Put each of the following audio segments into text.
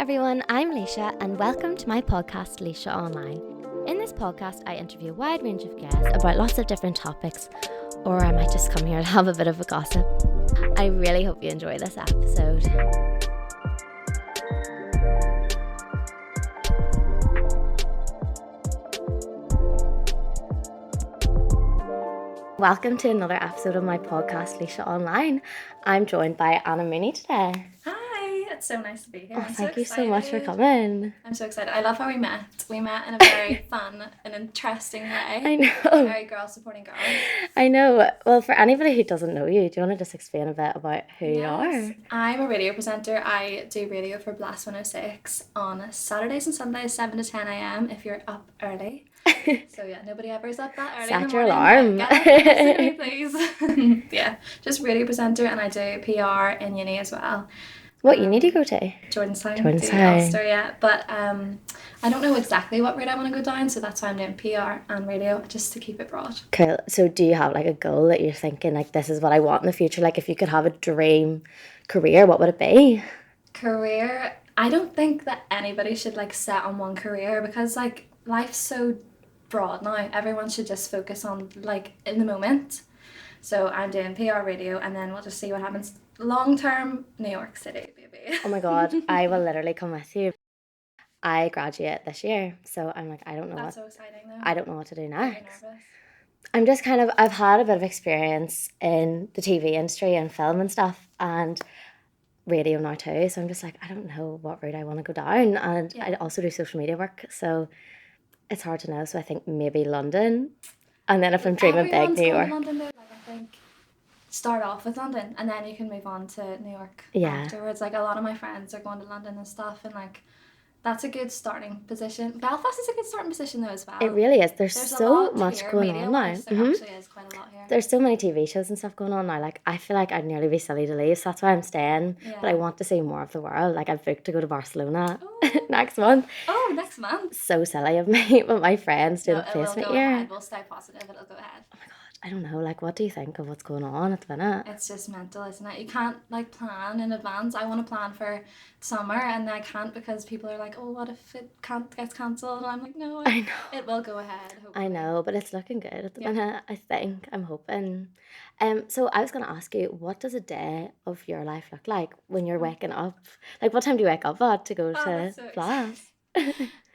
everyone, I'm Leisha and welcome to my podcast Leisha Online. In this podcast I interview a wide range of guests about lots of different topics, or I might just come here and have a bit of a gossip. I really hope you enjoy this episode. Welcome to another episode of my podcast Leisha Online. I'm joined by Mooney today. Hi, it's so nice to be here. Thank you so much for coming. I'm so excited. I love how we met. We met in a very fun and interesting way. I know. Very girl supporting girls. I know. Well, for anybody who doesn't know you, do you want to just explain a bit about who you are? I'm a radio presenter. I do radio for Blast 106 on Saturdays and Sundays, 7 to 10 a.m. if you're up early. So yeah, nobody ever is up that early. Set in the your morning. alarm. Get up, please. Yeah, just radio presenter, and I do PR in uni as well. What uni do you go to? Jordanstown, Ulster, yeah. But I don't know exactly what route I want to go down, so that's why I'm doing PR and radio, just to keep it broad. Cool. So do you have like a goal that you're thinking, like, this is what I want in the future? Like, if you could have a dream career, what would it be? Career? I don't think that anybody should like set on one career, because like life's so broad now. Everyone should just focus on like in the moment. So I'm doing PR radio, and then we'll just see what happens. Long term, New York City, baby. Oh my God, I will literally come with you. I graduate this year, so I'm like, I don't know That's so exciting though. I don't know what to do next. Nervous. I'm just I've had a bit of experience in the TV industry and film and stuff, and radio now too, so I'm just like, I don't know what route I want to go down, and yeah. I also do social media work, so it's hard to know. So I think maybe London, and then if I'm dreaming big, New York. London though, like I think start off with London and then you can move on to New York afterwards. Like a lot of my friends are going to London and stuff, and like that's a good starting position. Belfast is a good starting position though as well. It really is. There's so much going on now. There actually is quite a lot here. There's so many TV shows and stuff going on now. Like, I feel like I'd nearly be silly to leave, so that's why I'm staying. Yeah. But I want to see more of the world. Like, I've booked to go to Barcelona next month. Oh, next month. So silly of me, but my friends do the placement year. Ahead. We'll stay positive. It'll go ahead. Oh my God. I don't know, like, what do you think of what's going on at the minute? It's just mental, isn't it? You can't, like, plan in advance. I want to plan for summer, and I can't because people are like, oh, what if it gets cancelled? And I'm like, no, I know. It will go ahead, hopefully. I know, but it's looking good at the minute, I think. I'm hoping. So I was going to ask you, what does a day of your life look like when you're waking up? Like, what time do you wake up at to go to class?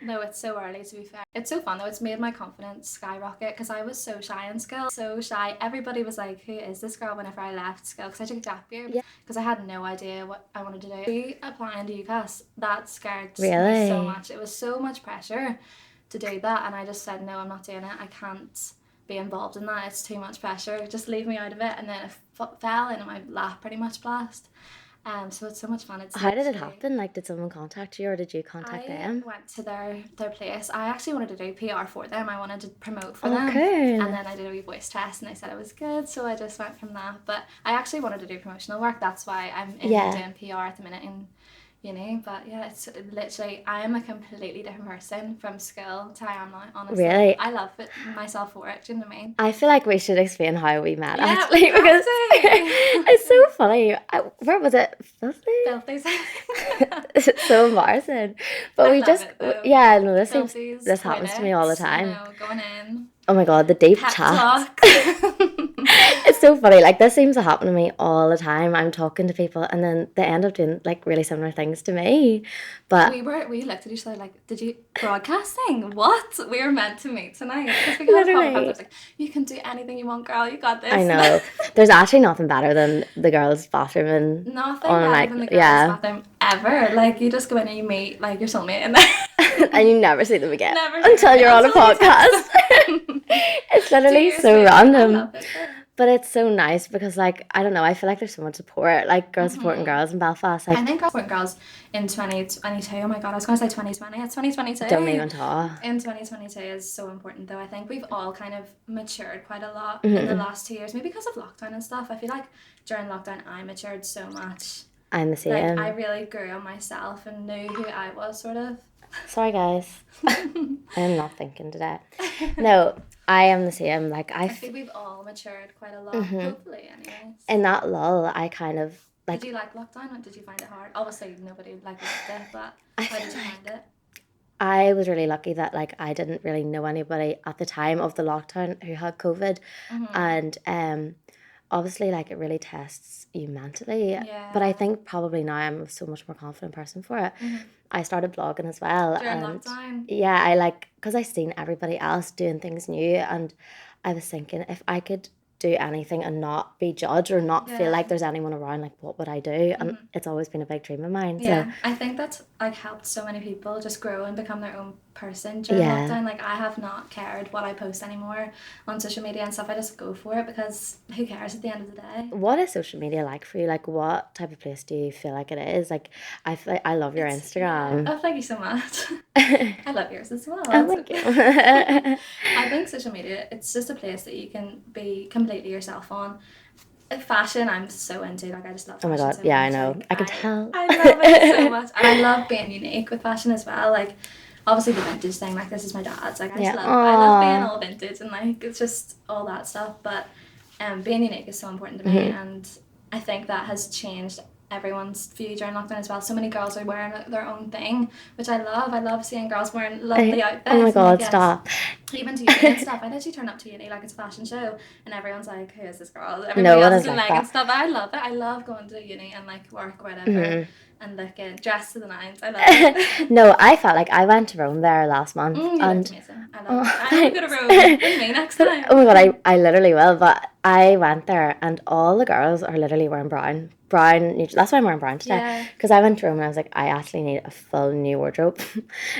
No, it's so early, to be fair. It's so fun though. It's made my confidence skyrocket, because I was so shy in school. So shy. Everybody was like, who is this girl, whenever I left school, because I took a gap year. Because I had no idea what I wanted to do. Applying to UCAS, that scared me so much. It was so much pressure to do that, and I just said, no, I'm not doing it. I can't be involved in that. It's too much pressure. Just leave me out of it. And then it fell into my lap, pretty much Blast. So it's so much fun. How did it happen? Like, did someone contact you, or did you contact them? I went to their place. I actually wanted to do PR for them. I wanted to promote for them. Okay. And then I did a wee voice test, and they said it was good, so I just went from that. But I actually wanted to do promotional work. That's why I'm doing PR at the minute in uni. But yeah, it's literally, I am a completely different person from school to I am now, honestly. Really? I love it, myself for it, do you know what I mean? I feel like we should explain how we met, actually, because it's so funny. Where was it? Filthy. It's so embarrassing. But we just, this happens to me all the time. Going in. Oh my God, the deep chat. It's so funny. Like, this seems to happen to me all the time. I'm talking to people, and then they end up doing like really similar things to me. But we looked at each other like, did you broadcasting? What? We were meant to meet tonight. Because we got a podcast. I was like, you can do anything you want, girl. You got this. I know. There's actually nothing better than the girls' bathroom and nothing better than the girls' bathroom ever. Like, you just go in and you meet like your soulmate in there. And you never see them again until you're on a podcast. It's literally so random. But it's so nice because, like, I don't know, I feel like there's so much support, like girls supporting girls in Belfast. Like, I think girls supporting girls in 2022, oh my God, I was going to say 2020, it's 2022. Don't even talk. In 2022 is so important though. I think we've all kind of matured quite a lot in the last 2 years, maybe because of lockdown and stuff. I feel like during lockdown I matured so much. I'm the same. Like, I really grew on myself and knew who I was, sort of. Sorry guys. I'm not thinking today. No, I am the same. Like, I think we've all matured quite a lot, hopefully anyways. In that lull, I kind of Did you like lockdown, or did you find it hard? Obviously nobody liked it, but how did you find it? I was really lucky that like I didn't really know anybody at the time of the lockdown who had COVID, and obviously like it really tests you mentally. Yeah. But I think probably now I'm a so much more confident person for it. I started blogging as well. During and lockdown? Yeah, I like, because I seen everybody else doing things new, and I was thinking if I could do anything and not be judged or not feel like there's anyone around, like what would I do? And it's always been a big dream of mine. Yeah, So I think that's like helped so many people just grow and become their own person during lockdown. Like I have not cared what I post anymore on social media and stuff. I just go for it because who cares at the end of the day? What is social media like for you? Like what type of place do you feel like it is? Like I feel like I love your Instagram. Oh, thank you so much. I love yours as well. Oh, thank you. I think social media, it's just a place that you can be completely yourself on. Fashion, I'm so into. Like I just love fashion. Oh my god, so yeah, much. I know. Like, I can tell. I love it so much. And I love being unique with fashion as well. Like obviously the vintage thing, like this is my dad's. Like I just I love being all vintage and like it's just all that stuff. But being unique is so important to me, and I think that has changed everyone's view during lockdown as well. So many girls are wearing their own thing, which I love. I love seeing girls wearing lovely outfits. Oh my god, like, stop. Even to uni and stuff. I literally turn up to uni like it's a fashion show and everyone's like, who is this girl? Everybody else is in like and stuff. I love it. I love going to uni and like work or whatever and looking dressed to the nines. I love it. No, I felt like I went to Rome there last month. You and looked amazing. I love it. I'm gonna go to Rome with me next time. Oh my god, I literally will. But I went there and all the girls are literally wearing brown. That's why I'm wearing brown today, because I went to Rome and I was like, I actually need a full new wardrobe.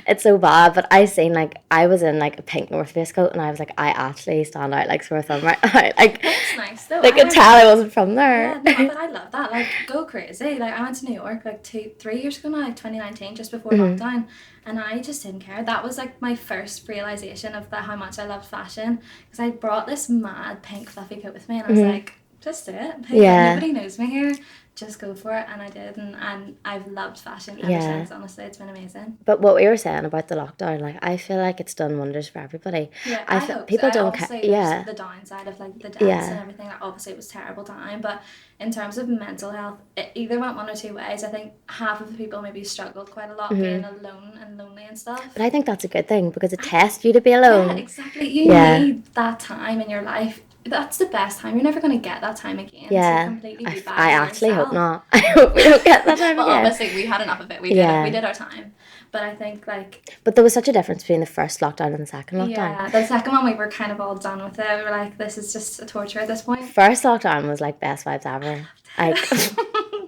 It's so bad, but I seen like I was in like a pink North Face coat and I was like, I actually stand out like sore thumb right now. Like that's nice though. They could tell I wasn't from there. Yeah, no, but I love that. Like go crazy. Like I went to New York like 2-3 years ago now, like 2019, just before lockdown, and I just didn't care. That was like my first realization of how much I loved fashion, because I brought this mad pink fluffy coat with me and I was like, just do it. Nobody knows me here. Just go for it, and I did, and I've loved fashion ever since. Honestly, it's been amazing. But what we were saying about the lockdown, like I feel like it's done wonders for everybody. Yeah, I feel hope people so. don't care. Yeah, the downside of like the deaths and everything. Like, obviously, it was a terrible time, but in terms of mental health, it either went one or two ways. I think half of the people maybe struggled quite a lot being alone and lonely and stuff. But I think that's a good thing because it tests you to be alone. Yeah, exactly. You need that time in your life. That's the best time. You're never going to get that time again. Yeah. To completely be back I actually yourself. hope not. I hope we don't get that time well, again. Obviously, we had enough of it. We did our time. But I think like... But there was such a difference between the first lockdown and the second lockdown. Yeah, the second one we were kind of all done with it. We were like, this is just a torture at this point. First lockdown was like best vibes ever. Like,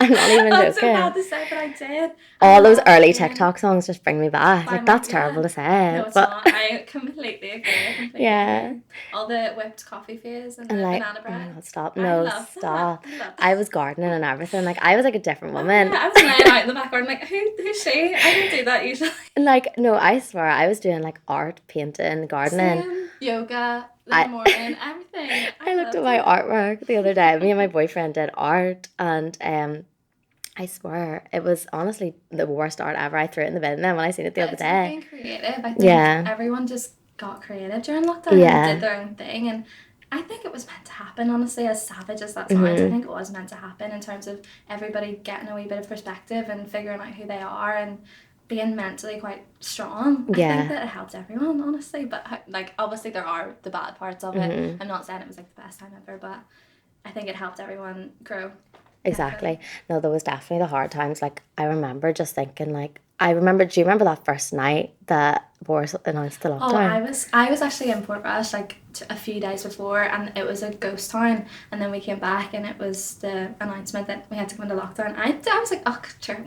I'm not even joking. I'm so bad to say, but I did. All those early TikTok songs just bring me back. Like, that's terrible to say. No, it's not. I completely agree. Yeah. All the whipped coffee phase and the like, banana bread. Oh, stop. No, stop. That. I was gardening and everything. Like, I was like a different woman. Yeah, I was lying out in the back garden like, who's she? I don't do that usually. Like, no, I swear, I was doing like art, painting, gardening. Same. Yoga. The morning, everything. I looked at my artwork the other day. Me and my boyfriend did art, and I swear it was honestly the worst art ever. I threw it in the bin then when I seen it the other day. Being creative, I think everyone just got creative during lockdown and did their own thing, and I think it was meant to happen. Honestly, as savage as that sounds, I think it was meant to happen in terms of everybody getting a wee bit of perspective and figuring out who they are and being mentally quite strong. I think that it helped everyone, honestly, but like obviously there are the bad parts of it. I'm not saying it was like the best time ever, but I think it helped everyone grow. Exactly. No, there was definitely the hard times. Like I remember just thinking like, do you remember that first night that Boris announced the lockdown? Oh, I was actually in Portrush like a few days before, and it was a ghost town, and then we came back and it was the announcement that we had to go into lockdown. I was like, oh sure,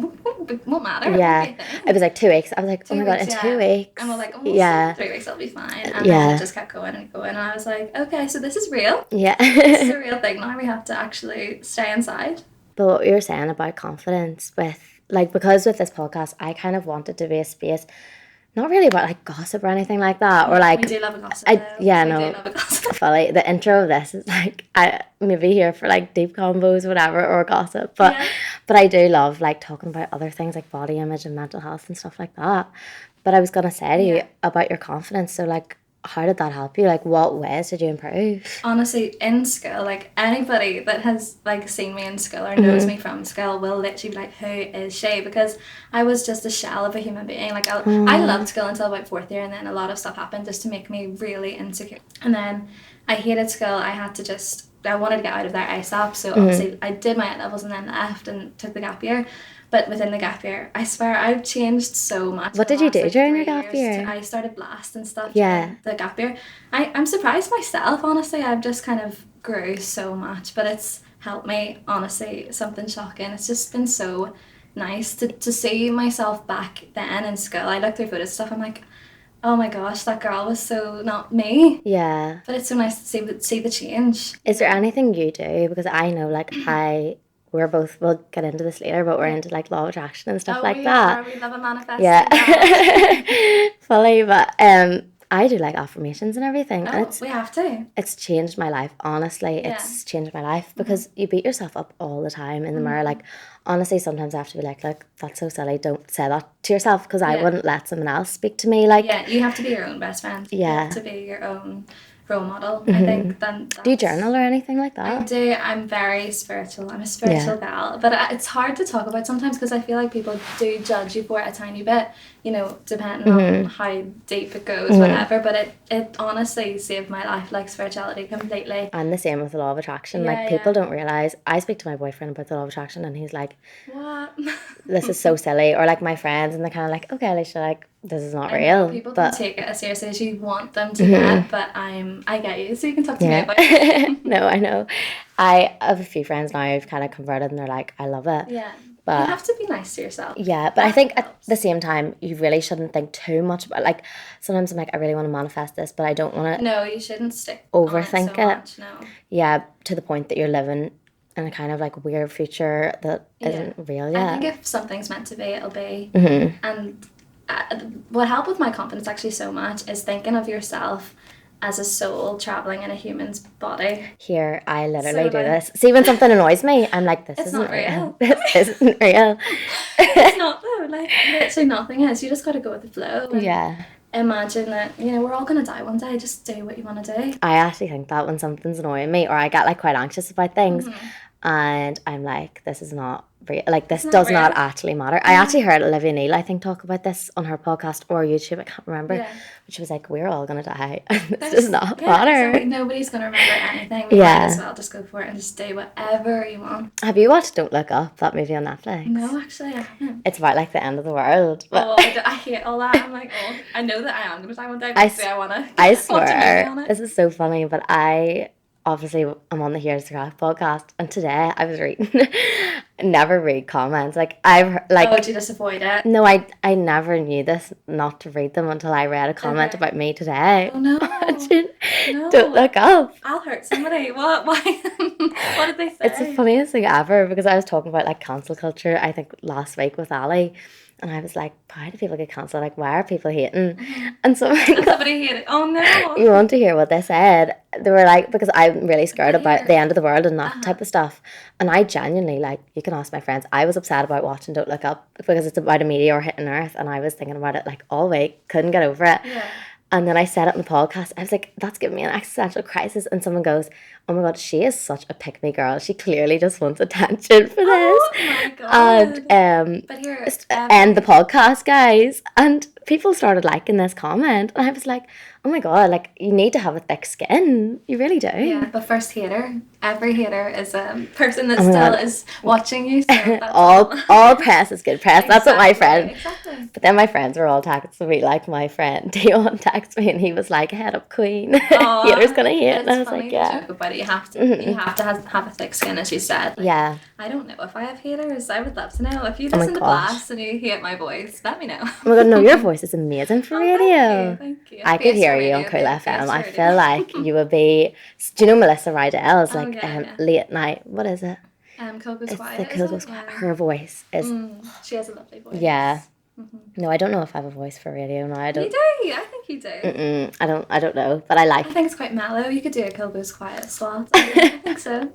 won't matter. Yeah, it was like 2 weeks. I was like, oh my god, in 2 weeks. And we're like, oh, 3 weeks I'll be fine. And then it just kept going and going, and I was like, okay, so this is real. Yeah. This is a real thing. Now we have to actually stay inside. But what you were saying about confidence because with this podcast, I kind of wanted to be a space, not really about like gossip or anything like that, or like we do love a gossip. Do love a gossip. Fully, the intro of this is like I maybe here for like deep combos, whatever, or gossip. But I do love like talking about other things like body image and mental health and stuff like that. But I was gonna say to you about your confidence. So like, how did that help you? Like, what ways did you improve? Honestly, in school, like, anybody that has, like, seen me in school or knows me from school will literally be like, who is she? Because I was just a shell of a human being. Like, I loved school until about 4th year, and then a lot of stuff happened just to make me really insecure. And then I hated school. I wanted to get out of there ASAP, so obviously I did my A-levels and then left and took the gap year. But within the gap year, I swear I've changed so much. What did you do during your gap year? I started blast and stuff during the gap year. I'm surprised myself, honestly. I've just kind of grew so much, but it's helped me, honestly, something shocking. It's just been so nice to see myself back then in school. I look through photos and stuff, I'm like, oh my gosh, that girl was so not me. Yeah. But it's so nice to see the change. Is there anything you do? Because I know, like, we'll get into this later, but we're into, like, law of attraction and stuff like that. We love a manifesting. Yeah. Fully, but I do, like, affirmations and everything. And we have to. It's changed my life, honestly. Yeah. It's changed my life because you beat yourself up all the time in the mirror. Like, honestly, sometimes I have to be like, that's so silly. Don't say that to yourself, because I wouldn't let someone else speak to me. Like, yeah, you have to be your own best friend. Yeah. You have to be your own role model. I think do you journal or anything like that? I do. I'm very spiritual. I'm a spiritual gal, but it's hard to talk about sometimes because I feel like people do judge you for it a tiny bit, you know, depending on how deep it goes, whatever. But it honestly saved my life, like, spirituality completely. I'm the same with the law of attraction. Like, people don't realise. I speak to my boyfriend about the law of attraction and he's like, what? This is so silly. Or, like, my friends, and they're kind of like, okay, Alicia, like, this is not real. People can take it as seriously as you want them to get, but I get you, so you can talk to me about it. No, I know. I have a few friends now who've kind of converted and they're like, I love it. Yeah. But you have to be nice to yourself. Yeah, but I think at the same time, you really shouldn't think too much about, like, sometimes I'm like, I really want to manifest this, but I don't want to. No, you shouldn't overthink it so much, no. Yeah, to the point that you're living in a kind of, like, weird future that isn't real yet. I think if something's meant to be, it'll be. And what helped with my confidence actually so much is thinking of yourself as a soul traveling in a human's body. Here, I literally do this. See, when something annoys me, I'm like, this isn't real. This isn't real. It's not though. Like, literally nothing is. You just got to go with the flow. Yeah. Imagine that, you know, we're all going to die one day. Just do what you want to do. I actually think that when something's annoying me, or I get, like, quite anxious about things, and I'm like, this is not real. Like, this does not actually matter. I actually heard Olivia Neal, I think, talk about this on her podcast or YouTube, I can't remember. Yeah. But she was like, we're all going to die. This does not matter. Exactly. Nobody's going to remember anything. We might as well just go for it and just do whatever you want. Have you watched Don't Look Up, that movie on Netflix? No, actually, I haven't. It's about, like, the end of the world. But I hate all that. I'm like, I know that I am going to die one day, but I want to. I swear, this is so funny, but obviously, I'm on the Here's the Crack podcast, and today I was reading, never read comments. Like, did you just avoid it? No, I never knew this, not to read them until I read a comment about me today. Oh, no. No. Don't look up. I'll hurt somebody. What? Why? What did they say? It's the funniest thing ever, because I was talking about, like, cancel culture, I think, last week with Ali. And I was like, why do people get cancelled? Like, why are people hating? And somebody hated. Oh, no. You want to hear what they said? They were like, because I'm really scared about the end of the world and that type of stuff. And I genuinely, like, you can ask my friends, I was upset about watching Don't Look Up because it's about a meteor hitting Earth. And I was thinking about it, like, all week. Couldn't get over it. Yeah. And then I said it in the podcast. I was like, that's giving me an existential crisis. And someone goes, oh my God, she is such a pick-me girl. She clearly just wants attention for this. Oh my God. And but here, end the podcast, guys. And people started liking this comment. And I was like, oh my God, like, you need to have a thick skin. You really do. Yeah, but first hater. Every hater is a person that still is watching you. So all press is good press. That's what my friend. Exactly. But then my friends were all texting me, like, my friend Dion texted me and he was like, head up queen. Haters gonna hate. And I was like, yeah. Joke about it. You have to have a thick skin, as you said. Like, yeah. I don't know if I have haters. I would love to know. If you listen to Blast and you hate my voice, let me know. Oh my God, no, your voice is amazing for radio. Thank you. I could hear you on Cool FM. I feel like you would be. Do you know Melissa Rydell's like late night? What is it? Coco's Quiet. The Coco's Quiet. Her voice is. She has a lovely voice. Yeah. No, I don't know if I have a voice for radio now. I don't. You do? I think you do. I don't know, but I like. I think it's quite mellow. You could do a Kilgo's quiet slot. I think so.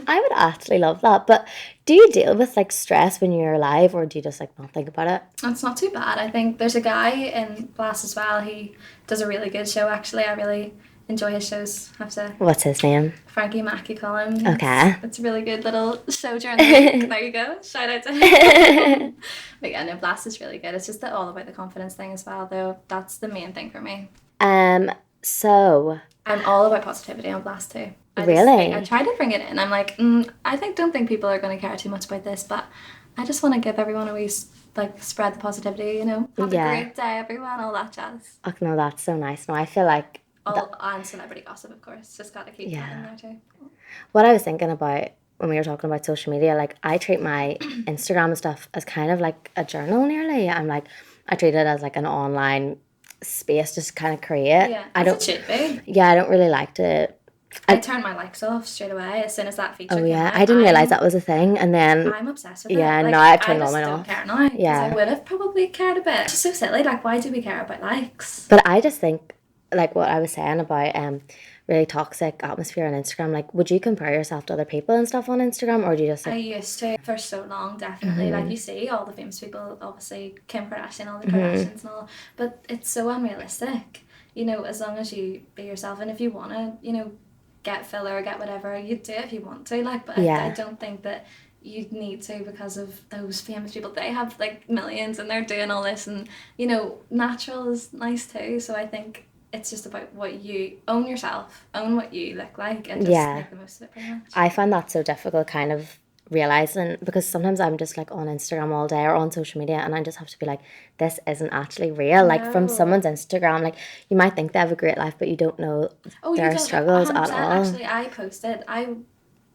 I would actually love that. But do you deal with like stress when you're alive, or do you just like not think about it? It's not too bad. I think there's a guy in Glass as well. He does a really good show. Actually, I really enjoy his shows. Have to. What's his name? Frankie Mack, you call him. Okay. It's a really good little show during the week. There you go. Shout out to him. But yeah, no, Blast is really good. It's just all about the confidence thing as well, though. That's the main thing for me. So I'm all about positivity on Blast too. Really? I try to bring it in. I'm like, don't think people are going to care too much about this, but I just want to give everyone a wee, like, spread the positivity, you know? Have a great day, everyone, all that jazz. Oh, no, that's so nice. No, I feel like... And celebrity gossip, of course. Just got to keep that in there too. What I was thinking about when we were talking about social media, like, I treat my Instagram and stuff as kind of like a journal nearly. I'm like, I treat it as like an online space just to kind of create. Yeah, it should be. Yeah, I don't really like to... I turned my likes off straight away as soon as that feature came out. I didn't realise that was a thing, and then... I'm obsessed with it. Yeah, like, now I've turned all mine off. I just don't care now, because I would have probably cared a bit. It's just so silly, like, why do we care about likes? But I just think, like what I was saying about really toxic atmosphere on Instagram, like, would you compare yourself to other people and stuff on Instagram, or do you just... Like... I used to, for so long, definitely. Like, you see all the famous people, obviously, Kim Kardashian, all the Kardashians and all, but it's so unrealistic. You know, as long as you be yourself, and if you want to, you know, get filler or get whatever, you do it if you want to, like, but I don't think that you need to because of those famous people. They have like millions and they're doing all this, and you know, natural is nice too. So I think it's just about what you own yourself, own what you look like, and just make the most of it pretty much. I find that so difficult, kind of realizing, because sometimes I'm just like on Instagram all day or on social media, and I just have to be like, this isn't actually real. Like, from someone's Instagram, like, you might think they have a great life, but you don't know their struggles at all. Actually, I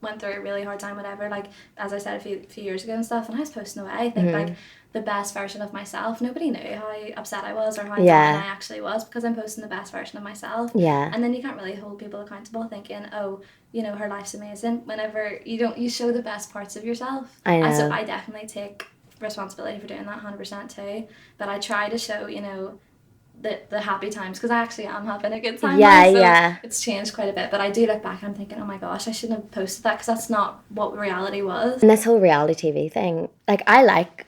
went through a really hard time, whatever, like, as I said a few years ago and stuff, and I was posting away, I think, like, the best version of myself. Nobody knew how upset I was or how down I actually was, because I'm posting the best version of myself. Yeah. And then you can't really hold people accountable thinking, oh, you know, her life's amazing, whenever you show the best parts of yourself. I know. And so I definitely take responsibility for doing that 100% too. But I try to show, you know, the happy times, because I actually am having a good time now, so it's changed quite a bit, but I do look back and I'm thinking, oh my gosh, I shouldn't have posted that, because that's not what reality was. And this whole reality TV thing, like, I like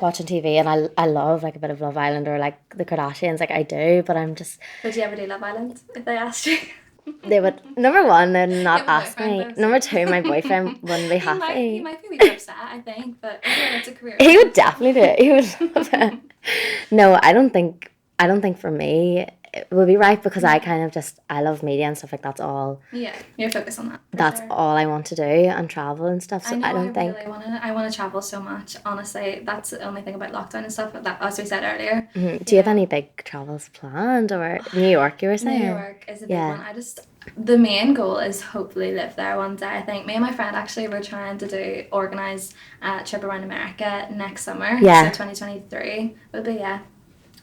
watching TV, and I love like a bit of Love Island or like the Kardashians, like I do, but I'm just... Would you ever do Love Island if they asked you? They would, number one, they'd not ask me. Number two, my boyfriend wouldn't be happy. He might be a bit upset, I think, but again, it's a career. He would definitely do it. He would love it. No, I don't think for me it would be right, because I kind of just, I love media and stuff, like that's all. Yeah, you're focused on that. That's all I want to do, and travel and stuff. So I want to travel so much. Honestly, that's the only thing about lockdown and stuff. That, as we said earlier. Mm-hmm. Do you have any big travels planned, or New York? You were saying. New York is a big one. The main goal is hopefully live there one day. I think me and my friend actually were trying to organise a trip around America next summer. Yeah. So 2023 would be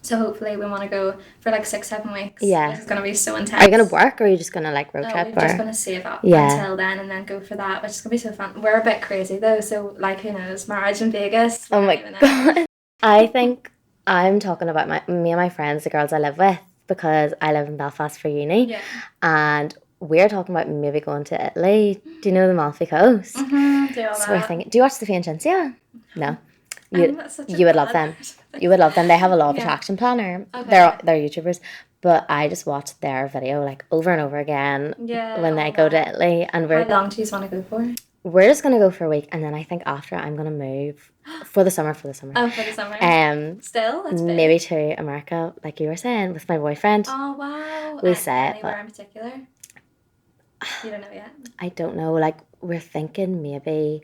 So hopefully we want to go for like 6-7 weeks. Yeah. It's going to be so intense. Are you going to work, or are you just going to like road trip? We're just going to save up until then and then go for that, which is going to be so fun. We're a bit crazy though, so like, who knows, marriage in Vegas. Oh my God. I think I'm talking about me and my friends, the girls I live with, because I live in Belfast for uni. Yeah. And we're talking about maybe going to Italy. Do you know the Amalfi Coast? Mm-hmm. So we're thinking, do you watch the Fiancenzia? No. You would love them. You would love them. They have a law of attraction planner. Okay. They're YouTubers, but I just watch their video like over and over again when they go to Italy. And how long do you want to go for? We're just gonna go for a week, and then I think after I'm gonna move for the summer. Oh, for the summer. Still, that's big. Maybe to America, like you were saying, with my boyfriend. Oh wow. We say it, anywhere in particular? You don't know yet. I don't know. Like, we're thinking maybe,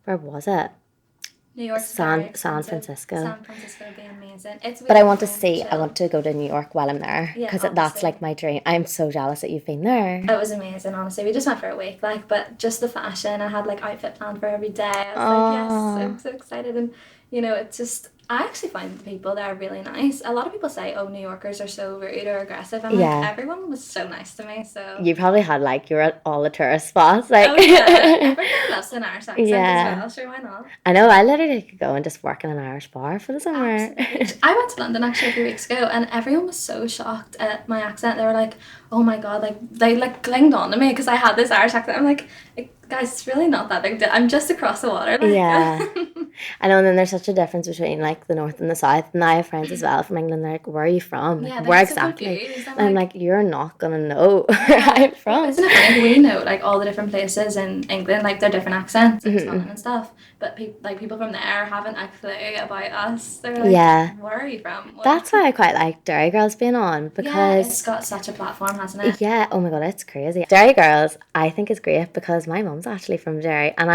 where was it? New York. San Francisco. San Francisco would be amazing. But I want to go to New York while I'm there, because that's like my dream. I'm so jealous that you've been there. It was amazing, honestly. We just went for a week, like, but just the fashion. I had like outfit planned for every day. I was like, yes, I'm so excited, and you know, it's just I actually find the people there really nice. A lot of people say, oh, New Yorkers are so rude or aggressive. I'm Yeah. like, everyone was so nice to me. So You probably had like, you were at all the tourist spots. Like, oh yeah, everybody loves an Irish accent Yeah. as well. Sure, why not? I know, I literally could go and just work in an Irish bar for the summer. Absolutely. I went to London actually a few weeks ago, and everyone was so shocked at my accent. They were like, oh my god, like they like clinged on to me because I had this Irish accent. I'm like, guys, it's really not that big deal. I'm just across the water. Like. Yeah. I know, and then there's such a difference between like the north and the south. And I have friends as well from England. They're like, where are you from? Like, Yeah, where they're so exactly? confused. And I'm like, you're not gonna know where I'm from. Isn't it funny? We know like all the different places in England, like their different accents and Scotland and stuff. But people from there haven't a clue about us. They're like, Yeah. where are you from? That's why I quite like Derry Girls being on, because yeah, it's got such a platform, hasn't it? yeah, oh my god, it's crazy. Derry Girls, I think is great because my mum's actually from Derry, and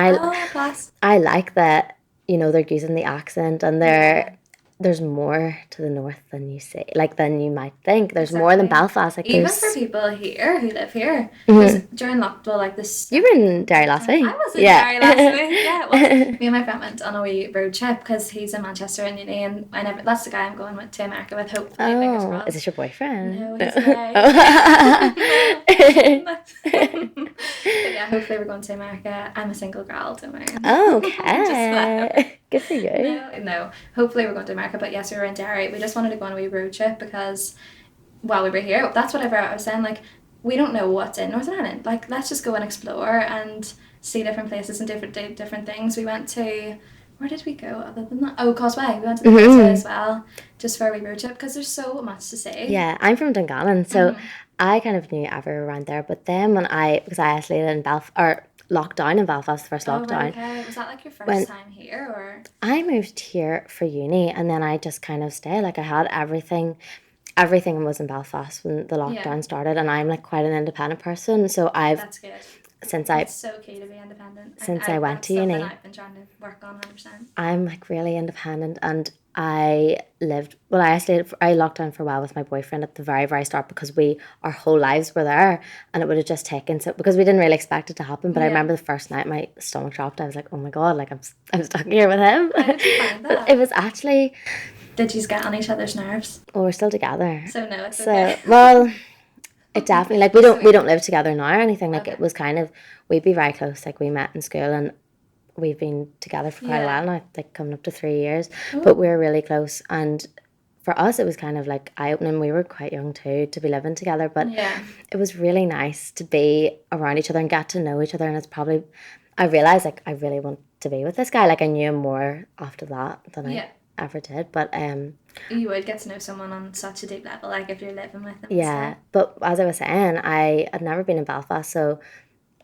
Class. I like that, you know, they're using the accent, and there's more to the north than you say, like than you might think. There's more than Belfast. Like even for people here who live here, because during lockdown, like this. You were in Derry last week. I was in Derry last week. Yeah, it was. Me and my friend went on a wee road trip because he's in Manchester in uni, and that's the guy I'm going to America with. Hopefully, fingers crossed. Is this your boyfriend? No, he's gay. But yeah, hopefully we're going to America. I'm a single girl, don't worry. Okay. Good for you. No. Hopefully we're going to America. But yes, we were in Derry. We just wanted to go on a wee road trip because while we were here, that's whatever I was saying. Like, we don't know what's in Northern Ireland. Like, let's just go and explore and see different places and different things. We went to, where did we go other than that? Oh, Causeway. We went to the Causeway as well, just for a wee road trip because there's so much to see. Yeah, I'm from Dungannon, so I kind of knew everywhere around there. But then because I isolated in locked down in Belfast, the first lockdown. Right, okay. Was that like your first time here, or? I moved here for uni, and then I just kind of stayed. Like, I had everything was in Belfast when the lockdown started, and I'm like quite an independent person, so That's good. It's so key to be independent. Since I went to uni, I've been trying to work on 100%. I'm like really independent, and I locked down for a while with my boyfriend at the very, very start because our whole lives were there, and it would have just taken so because we didn't really expect it to happen. But I remember the first night my stomach dropped. I was like, oh my god, like I'm stuck here with him. How did you find that? It was actually. Did you get on each other's nerves? Well, we're still together. So no, it's okay. Well, it definitely, like, we don't live together now or anything. Like, it was kind of, we'd be very close. Like, we met in school, and we've been together for quite a while now, like coming up to 3 years. But we're really close, and for us it was kind of like eye-opening. We were quite young too to be living together, but it was really nice to be around each other and get to know each other. And it's probably, I realised like I really want to be with this guy. Like, I knew him more after that than I ever did, but you would get to know someone on such a deep level, like if you're living with them. Yeah, but as I was saying, I had never been in Belfast, so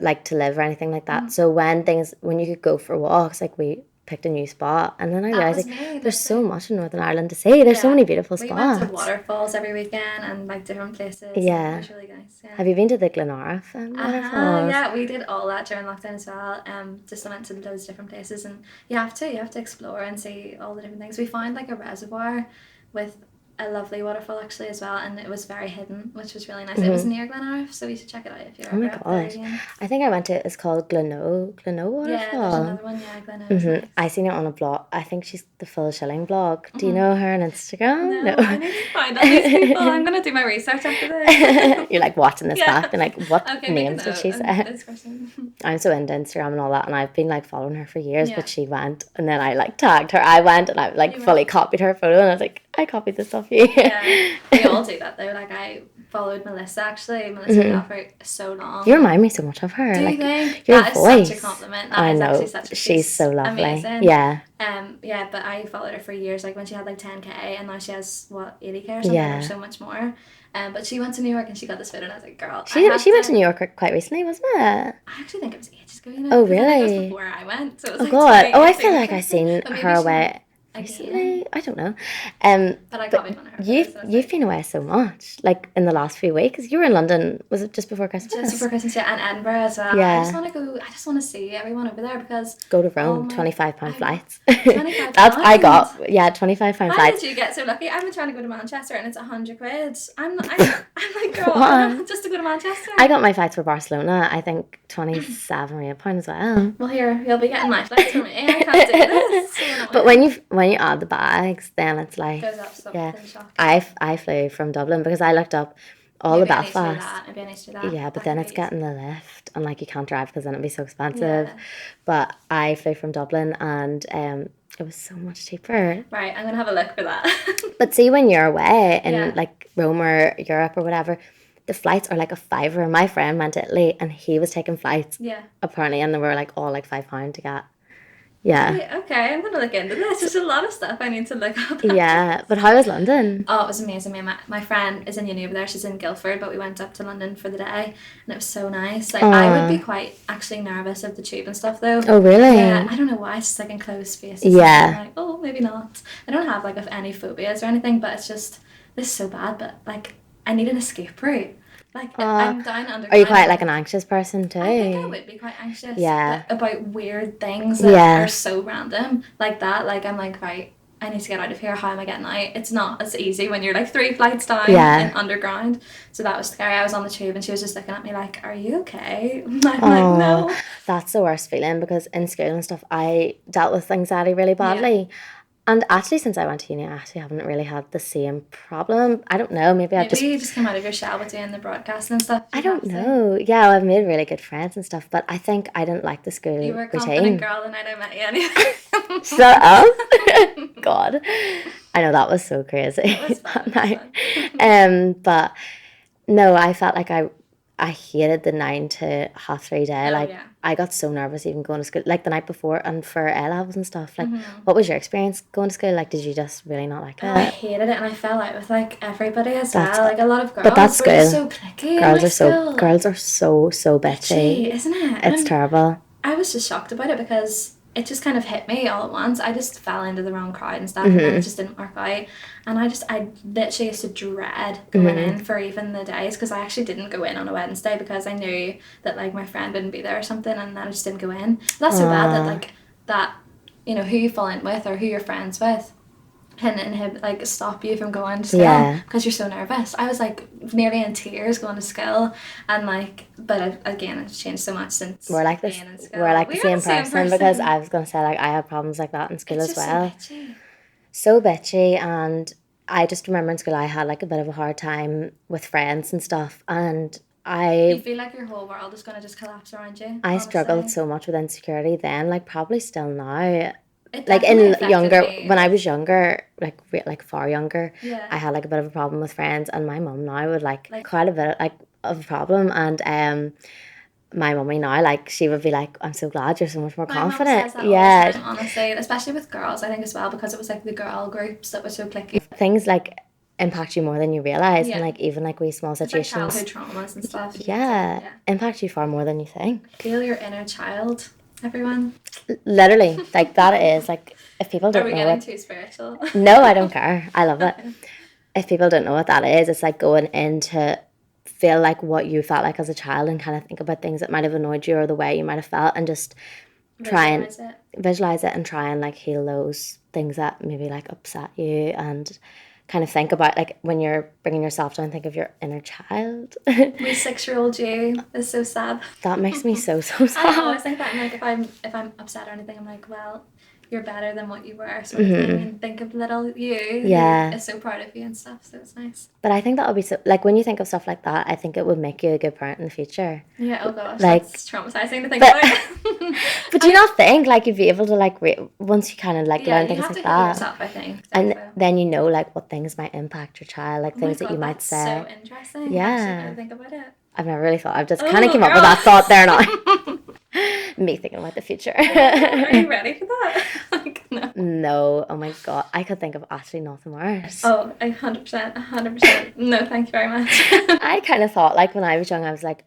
like to live or anything like that. So when you could go for walks, like we picked a new spot, and then I realised like there's so much in Northern Ireland to see. There's so many beautiful spots. We went to waterfalls every weekend and like different places. Yeah, it was really nice. Yeah. Have you been to the Glenara waterfalls? Yeah, we did all that during lockdown as well. Just went to loads of different places, and you have to explore and see all the different things. We found like a reservoir with a lovely waterfall actually as well, and it was very hidden, which was really nice. It was near Glenara, so you should check it out if you're ever up there again. I think I went to, it's called Gleno waterfall. Yeah, there's another one, Gleno. Nice. I seen it on a blog. I think she's the Full Shilling blog. Do you know her on Instagram? No. I need to find out these people. I'm gonna do my research after this. You're like watching this back and like, what names did she say? This person. I'm so into Instagram and all that, and I've been like following her for years, but she went, and then I like tagged her. I went and I like fully copied her photo, and I was like, I copied this off you. Yeah, we all do that though. Like, I followed Melissa actually. Melissa did that for so long. You remind me so much of her. Do you like, think? Your that voice. Is such a compliment. I know. She's so lovely. Amazing. Yeah. Yeah, but I followed her for years. Like when she had like 10k, and now she has 80k or something, or so much more. But she went to New York and she got this photo, and I was like, girl. She went to New York quite recently, wasn't it? I actually think it was ages ago. You know. Oh really? I think it was before I went. So it was like god. Oh, I feel like I seen her away. Recently, I don't know. But I copied one of her. You've been away so much, like in the last few weeks. You were in London. Was it just before Christmas? Just before Christmas, yeah, and Edinburgh as well. Yeah. I just want to go. I just want to see everyone over there because go to Rome. £25 flights. £25. I got £25 flights. How did you get so lucky? I've been trying to go to Manchester and it's £100. I'm like, girl, just to go to Manchester. I got my flights for Barcelona. I think £27 or £8 as well. Well, here you'll be getting my flights from me. I can't do this. But when when you add the bags, then it's like, Goes up something shocking. I flew from Dublin because I looked up all the Belfast. Maybe I need to do that. Yeah, but then it's getting the lift and like you can't drive because then it'd be so expensive. Yeah. But I flew from Dublin and it was so much cheaper. Right, I'm gonna have a look for that. But see, when you're away in like Rome or Europe or whatever, the flights are like a fiver. My friend went to Italy and he was taking flights. Yeah. Apparently, and they were like all like £5 to get. Yeah. Right, okay, I'm gonna look into this. There's a lot of stuff I need to look up. Yeah, but how was London? Oh, it was amazing. My friend is in uni over there. She's in Guildford, but we went up to London for the day, and it was so nice. Like I would be quite actually nervous of the tube and stuff, though. Oh, really? Yeah, I don't know why. It's just like enclosed spaces. Yeah. I'm like, oh, maybe not. I don't have like any phobias or anything, but it's just this is so bad. But like, I need an escape route. Like I'm down underground. Are you quite like an anxious person too? I think I would be quite anxious. Yeah. About weird things that are so random like that. Like I'm like, right, I need to get out of here. How am I getting out? It's not as easy when you're like 3 flights down in underground. So that was scary. I was on the tube and she was just looking at me like, are you okay? I'm like, no. That's the worst feeling because in school and stuff I dealt with anxiety really badly. Yeah. And actually, since I went to uni, I actually haven't really had the same problem. I don't know. Maybe you just come out of your shell with doing the broadcasting and stuff. I don't know. Yeah, I've made really good friends and stuff, but I think I didn't like the school routine. You were a confident girl the night I met you anyway. Shut up. God. I know, that was so crazy. It was fun. But no, I felt like I hated the 9 to 3 day. I got so nervous even going to school, like the night before and for A-levels and stuff. Like, what was your experience going to school? Like, did you just really not like it? I hated it, and I fell out with like everybody as well. Like a lot of girls. But that's were just so cliquey. Girls are so bitchy, isn't it? It's terrible. I was just shocked about it because it just kind of hit me all at once. I just fell into the wrong crowd and stuff, and then it just didn't work out. And I literally used to dread going in for even the days, because I actually didn't go in on a Wednesday because I knew that like my friend wouldn't be there or something, and I just didn't go in. That's so bad that like that, you know, who you fall in with or who you're friends with can like stop you from going to school because you're so nervous. I was like nearly in tears going to school, and like, but again, it's changed so much since we're like this. We're like the same person, because I was gonna say like I had problems like that in school as well. So bitchy, and I just remember in school I had like a bit of a hard time with friends and stuff, and you feel like your whole world is gonna just collapse around you. I struggled so much with insecurity then, like probably still now. Like when I was younger, like far younger, I had like a bit of a problem with friends, and my mum now would like quite a bit like of a problem, and my mummy now, like, she would be like, I'm so glad you're so much more confident. Mum says that all the time, honestly, especially with girls, I think as well, because it was like the girl groups that were so cliquey. Things like impact you more than you realise, and like even like wee small situations, like childhood traumas and stuff. Impact you far more than you think. Feel your inner child, everyone. Literally, like that is like, if people don't know. Are we getting too spiritual? No, I don't care. I love it. If people don't know what that is, it's like going into feel like what you felt like as a child and kind of think about things that might have annoyed you or the way you might have felt, and just try and visualize it and try and like heal those things that maybe like upset you, and kind of think about like when you're bringing yourself down, think of your inner child. My 6-year-old you is so sad. That makes me so sad. I always think that, like, if I'm upset or anything, I'm like, well, you're better than what you were, sort of thing, and think of little you who is so proud of you and stuff, so it's nice. But I think that would be so, like, when you think of stuff like that, I think it would make you a good parent in the future. Yeah, oh gosh, like, that's traumatizing to think about. But do you not think like you'd be able to like once you kind of like learn things like that, yourself, I think, and then you know like what things might impact your child, like things that you might say. So interesting. Yeah, think about it. I've never really thought. I've just kind of came up with that thought there now. Me thinking about the future. Are you ready for that? Like, no. No. Oh my god. I could think of actually nothing worse. Oh, 100%. No, thank you very much. I kind of thought, like, when I was young, I was like,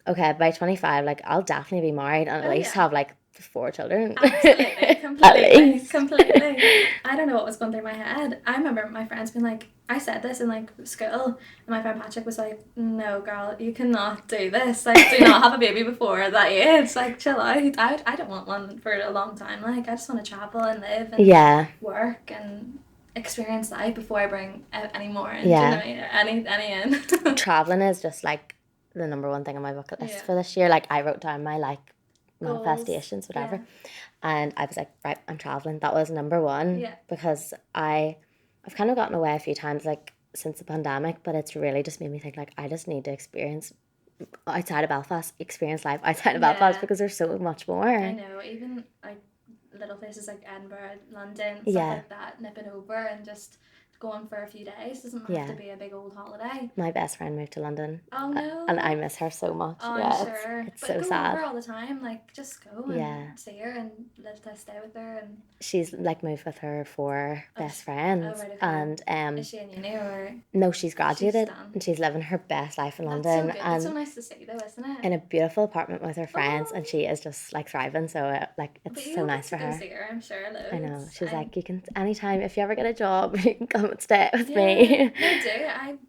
okay, by 25, like, I'll definitely be married and at least have like 4 children. Absolutely. Completely. I don't know what was going through my head. I remember my friends being like, I said this in like school, and my friend Patrick was like, no girl, you cannot do this, like, do not have a baby before that age, like, chill out. I don't want one for a long time, like, I just want to travel and live and work and experience life before I bring any more in, any in. Traveling is just like the number one thing on my bucket list for this year. Like, I wrote down my like manifestations, whatever. Yeah. And I was like, right, I'm traveling. That was number one. Yeah. Because I've kind of gotten away a few times, like since the pandemic, but it's really just made me think like I just need to experience outside of Belfast, experience life outside of Belfast, because there's so much more. I know, even like little places like Edinburgh, London, stuff like that, nipping over and just going for a few days doesn't have to be a big old holiday. My best friend moved to London. Oh no. And I miss her so much. Oh, yeah, I'm sure. It's but so go sad. over all the time, like just go and see her and live to stay with her. And she's like moved with her four best friends. Right, okay. And is she in uni or? No, she's graduated and she's living her best life in London. That's so good. It's so nice to see though, isn't it? In a beautiful apartment with her friends, and she is just like thriving. So it's so nice for her. See her, I'm sure. Loads. I know. She's like, you can anytime if you ever get a job, you can come and stay with me.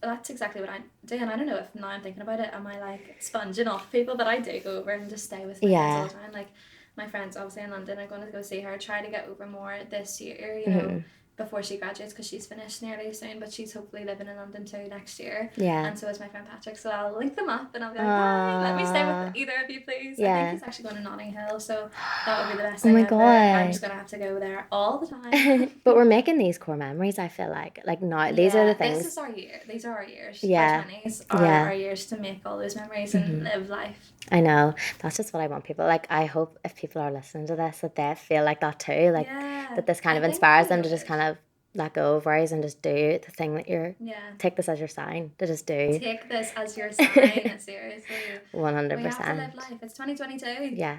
That's exactly what I do, and I don't know if now I'm thinking about it, am I like sponging off people, but I do go over and just stay with my friends all the time. Like my friends obviously in London, I'm going to go see her, try to get over more this year, you know, before she graduates, because she's finished nearly soon, but she's hopefully living in London too next year. And so is my friend Patrick, so I'll link them up and I'll be like, hi, let me stay with either of you please. I think he's actually going to Notting Hill, so that would be the best thing ever. I'm just going to have to go there all the time. But we're making these core memories, I feel like now these are the things. This is our year. These are our years. Yeah. Our 20s are our years to make all those memories and live life. I know. That's just what I want people. Like, I hope if people are listening to this that they feel like that too. Like, that this kind of inspires them to just kind of let go of worries and just do the thing that you're... Take this as your sign to just do. Take this as your sign, seriously. 100%. We have to live life. It's 2022. Yeah.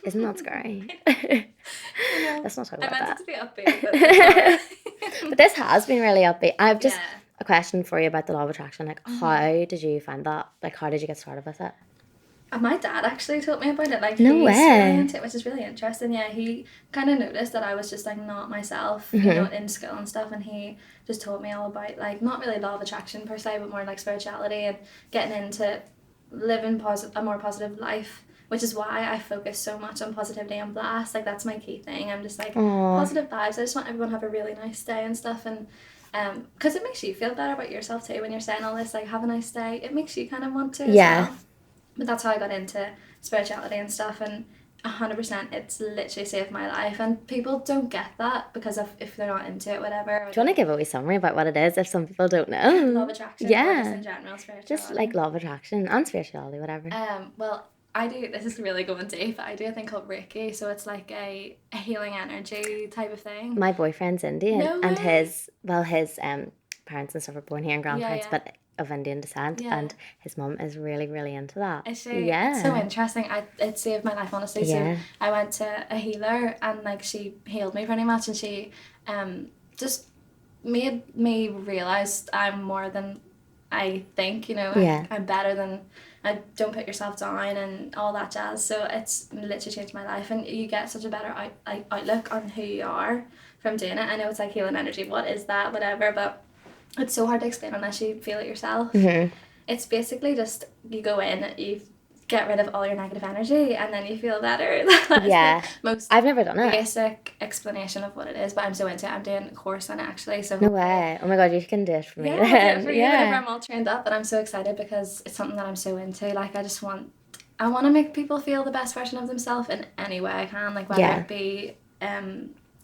Isn't that scary? Let's not talk about that. I meant it to be upbeat, but this has been really upbeat. I've just a question for you about the law of attraction. Like, how did you find that? Like, how did you get started with it? My dad actually taught me about it. Like, no he's way. really into it, which is really interesting. Yeah, he kind of noticed that I was just like not myself, you know, in school and stuff, and he just taught me all about like not really law of attraction per se, but more like spirituality and getting into living a more positive life, which is why I focus so much on positivity and blast. Like, that's my key thing. I'm just like positive vibes. I just want everyone to have a really nice day and stuff, and because it makes you feel better about yourself too when you're saying all this, like, have a nice day. It makes you kind of want to as well. But that's how I got into spirituality and stuff, and 100% it's literally saved my life, and people don't get that because if they're not into it, whatever. Do you want to give a wee summary about what it is if some people don't know? Law of attraction, or just in general spirituality. Just like law of attraction and spirituality, whatever. Well, I do, this is really going deep, I do a thing called Reiki, so it's like a healing energy type of thing. My boyfriend's Indian, and his parents and stuff were born here and grandparents, but of Indian descent, and his mum is really, really into that. Is she? Yeah. It's so interesting. It saved my life, honestly. So I went to a healer, and like she healed me pretty much, and she just made me realise I'm more than I think, you know. I'm better than... don't put yourself down and all that jazz. So it's literally changed my life, and you get such a better outlook on who you are from doing it. I know it's like healing energy, what is that, whatever, but it's so hard to explain unless you feel it yourself. It's basically just you go in, you get rid of all your negative energy, and then you feel better. I've never done it. Basic explanation of what it is, but I'm so into it. I'm doing a course on it actually. So no way. Oh my god, you can do it for me. I'll do it for you whenever I'm all trained up. But I'm so excited because it's something that I'm so into. Like, I want to make people feel the best version of themselves in any way I can. Like, whether it be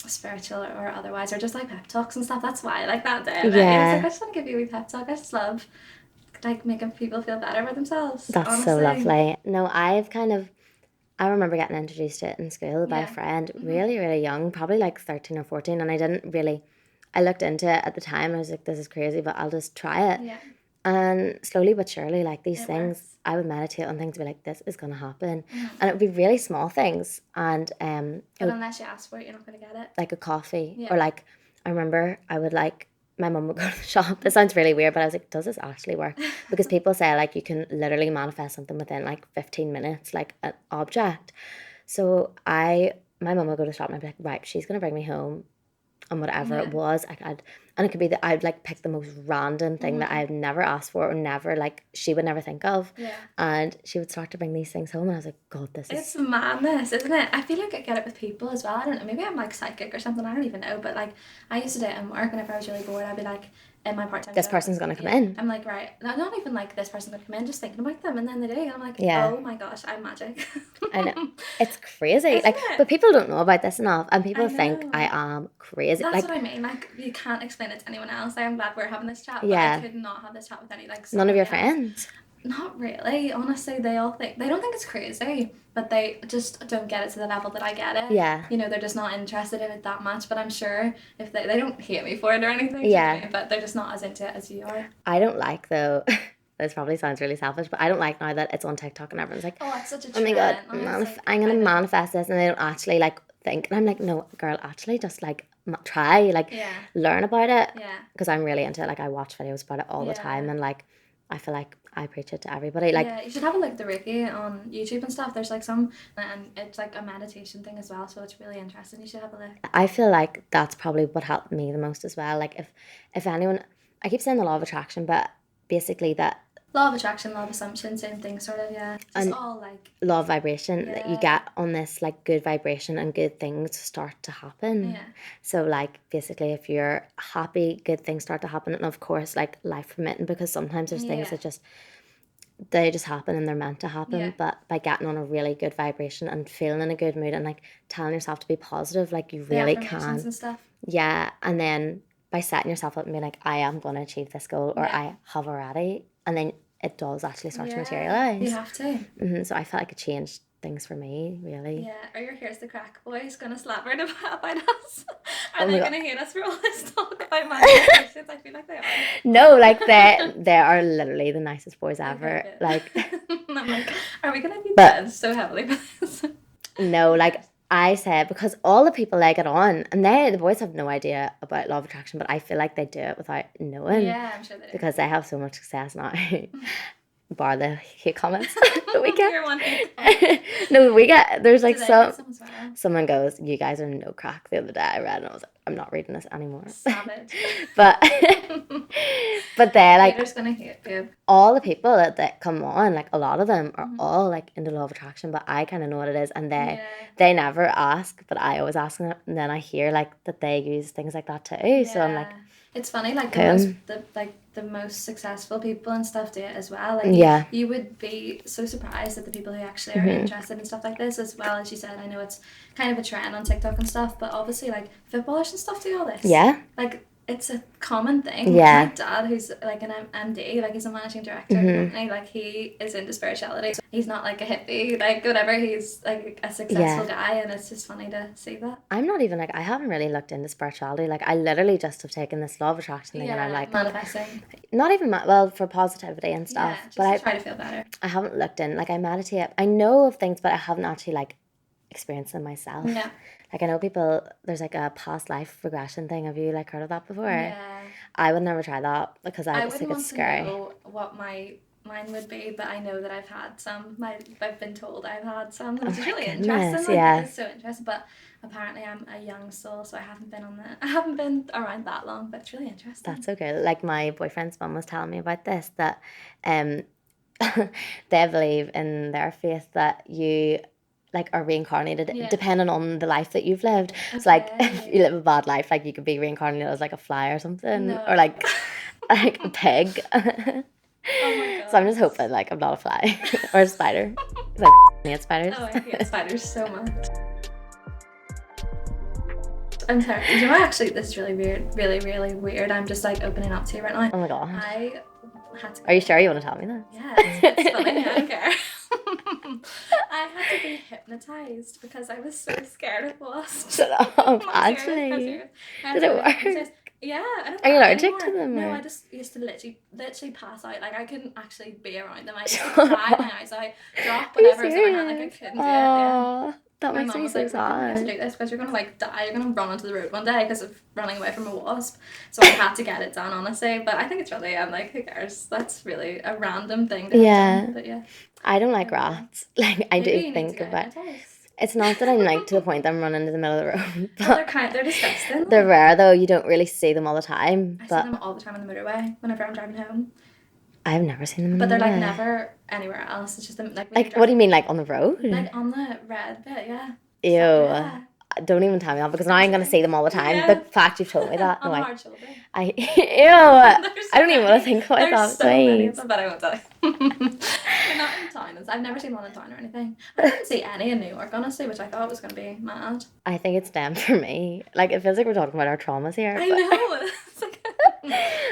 spiritual or otherwise, or just like pep talks and stuff. That's why I like that day. I was like, I just want to give you a wee pep talk. I just love like making people feel better about themselves. That's honestly so lovely. No, I remember getting introduced to it in school by a friend, really, really young, probably like 13 or 14, and I looked into it at the time. I was like, this is crazy, but I'll just try it. And slowly but surely, like, these things, I would meditate on things and be like, this is going to happen. And it would be really small things. And but unless you ask for it, you're not going to get it. Like a coffee. Or like, I remember I would like, my mum would go to the shop. This sounds really weird, but I was like, does this actually work? Because people say, like, you can literally manifest something within, like, 15 minutes, like, an object. So my mum would go to the shop and I'd be like, right, she's going to bring me home. And whatever it was, and it could be that I'd like pick the most random thing that I'd never asked for, or never, like, she would never think of. And she would start to bring these things home, and I was like, God, it's madness, isn't it? I feel like I get it with people as well. I don't know, maybe I'm like psychic or something, I don't even know, but like, I used to do it in work, whenever I was really bored, I'd be like, in my part-time this job. person's going to come in. I'm like, right, not even like this person's going to come in, just thinking about them, and then they do, and I'm like, Yeah. oh my gosh, I'm magic. I know. It's crazy. Isn't like, it? but people don't know about this enough, and people I think know. I am crazy. That's like, what I mean. Like, you can't explain it to anyone else. I'm glad we're having this chat, but Yeah. I could not have this chat with any, like, none of your somebody else. friends. Not really. Honestly, they don't think it's crazy, but they just don't get it to the level that I get it. Yeah. You know, they're just not interested in it that much, but I'm sure if they don't hate me for it or anything, Yeah. you know, but they're just not as into it as you are. I don't like, though, this probably sounds really selfish, but I don't like now that it's on TikTok and everyone's like, oh, it's such a oh my God, trend. I'm going to manifest this, and they don't actually, like, think. And I'm like, no, girl, actually just, like, try, like, learn about it. Yeah. Because I'm really into it. Like, I watch videos about it all the time, and, like, I feel like I preach it to everybody. Like, yeah, you should have a look at the Reiki on YouTube and stuff. There's like some, and it's like a meditation thing as well, so it's really interesting. You should have a look. I feel like that's probably what helped me the most as well. Like, if anyone, I keep saying the law of attraction, but basically that law of attraction, law of assumption, same thing, sort of. Yeah, just and all like law of vibration that you get on this, like, good vibration, and good things start to happen. Yeah. So, like, basically, if you're happy, good things start to happen, and of course, like, life permitting, because sometimes there's things that they just happen and they're meant to happen. Yeah. But by getting on a really good vibration and feeling in a good mood and, like, telling yourself to be positive, like, you really can. And stuff. Yeah, and then by setting yourself up and being like, I am going to achieve this goal, or I have already, and then it does actually start to materialise. You have to. So I felt like it changed things for me, really. Yeah, or your Here's the Crack boys gonna slap her about us? Are they gonna hate us for all this talk about manifestations? I feel like they are. No, like, they are literally the nicest boys ever. Like, I'm like, are we gonna be judged so heavily by this? No, like, I said, because all the people leg it on, and the boys have no idea about law of attraction, but I feel like they do it without knowing. Yeah, I'm sure they do. Because they have so much success now. Bar the hate comments that we get. No, we get, there's like someone goes, you guys are no crack, the other day I read, and I was like, I'm not reading this anymore. Savage. but they're like, haters gonna hate, babe. All the people that come on, like, a lot of them are all like into law of attraction, but I kind of know what it is, and they never ask, but I always ask them, and then I hear like that they use things like that too. So I'm like, it's funny, like the most successful people and stuff do it as well. Like, you would be so surprised at the people who actually are interested in stuff like this, as well. As you said, I know it's kind of a trend on TikTok and stuff, but obviously, like, footballers and stuff do all this. Yeah. Like, it's a common thing. Yeah. My dad, who's like an MD, like, he's a managing director of a company, like, he is into spirituality. So he's not like a hippie, like, whatever, he's like a successful guy, and it's just funny to see that. I'm not even like, I haven't really looked into spirituality. Like, I literally just have taken this law of attraction thing, and I'm like, manifesting. Not even, well, for positivity and stuff. Yeah, just but to try to feel better. I haven't looked in, like, I meditate. I know of things, but I haven't actually, like, experienced them myself. Yeah. Like, I know people, there's like a past life regression thing. Have you, like, heard of that before? Yeah. I would never try that because I just think it's scary. I wouldn't want to know what mine would be, but I know that I've had some. I've been told I've had some, which is really interesting. Like, it's so interesting, but apparently I'm a young soul, so I haven't been around that long, but it's really interesting. That's so good. Like, my boyfriend's mum was telling me about this, that they believe in their faith that you, like, are reincarnated depending on the life that you've lived. Okay. So, like, if you live a bad life, like, you could be reincarnated as like a fly or something, or like a pig. Oh my God. So I'm just hoping, like, I'm not a fly or a spider. Because I hate spiders. Oh, I hate spiders so much. I'm sorry. You know, actually, this is really weird. Really, really weird. I'm just, like, opening up to you right now. Oh my God. I had to. Are you sure you want to tell me that? Yeah, it's funny. I don't care. I had to be hypnotized because I was so scared of wasps. Shut up. Actually. Did it work? Yeah. Are you allergic to them? No, I just used to literally pass out. Like, I couldn't actually be around them. I used to cry my eyes out, drop whatever was in my hand. Like, I couldn't do it. Yeah. That makes me so sad. You have to do this because you're going to, like, die. You're going to run onto the road one day because of running away from a wasp. So I had to get it done, honestly. But I think it's really, I'm like, who cares? That's really a random thing to have done. But yeah. I don't like rats. Like, I do think about it. It's not that I'm, like, to the point that I'm running to the middle of the road. But they're disgusting. They're rare, though. You don't really see them all the time. I see them all the time on the motorway whenever I'm driving home. I've never seen them. But they're, like, never anywhere else. It's just them, like, what do you mean, like, on the road? Like, on the red bit, yeah. Ew. So, yeah. don't even tell me that because now I'm going to see them all the time. Yeah. The fact you've told me that. On No, a hard shoulder. I There's don't even want to think about There's that. so many of Please. them, but I won't tell you. They're not in town. I've never seen one in town or anything. I didn't see any in New York, honestly, which I thought was going to be mad. I think it's them for me. Like, it feels like we're talking about our traumas here. I know. It's like,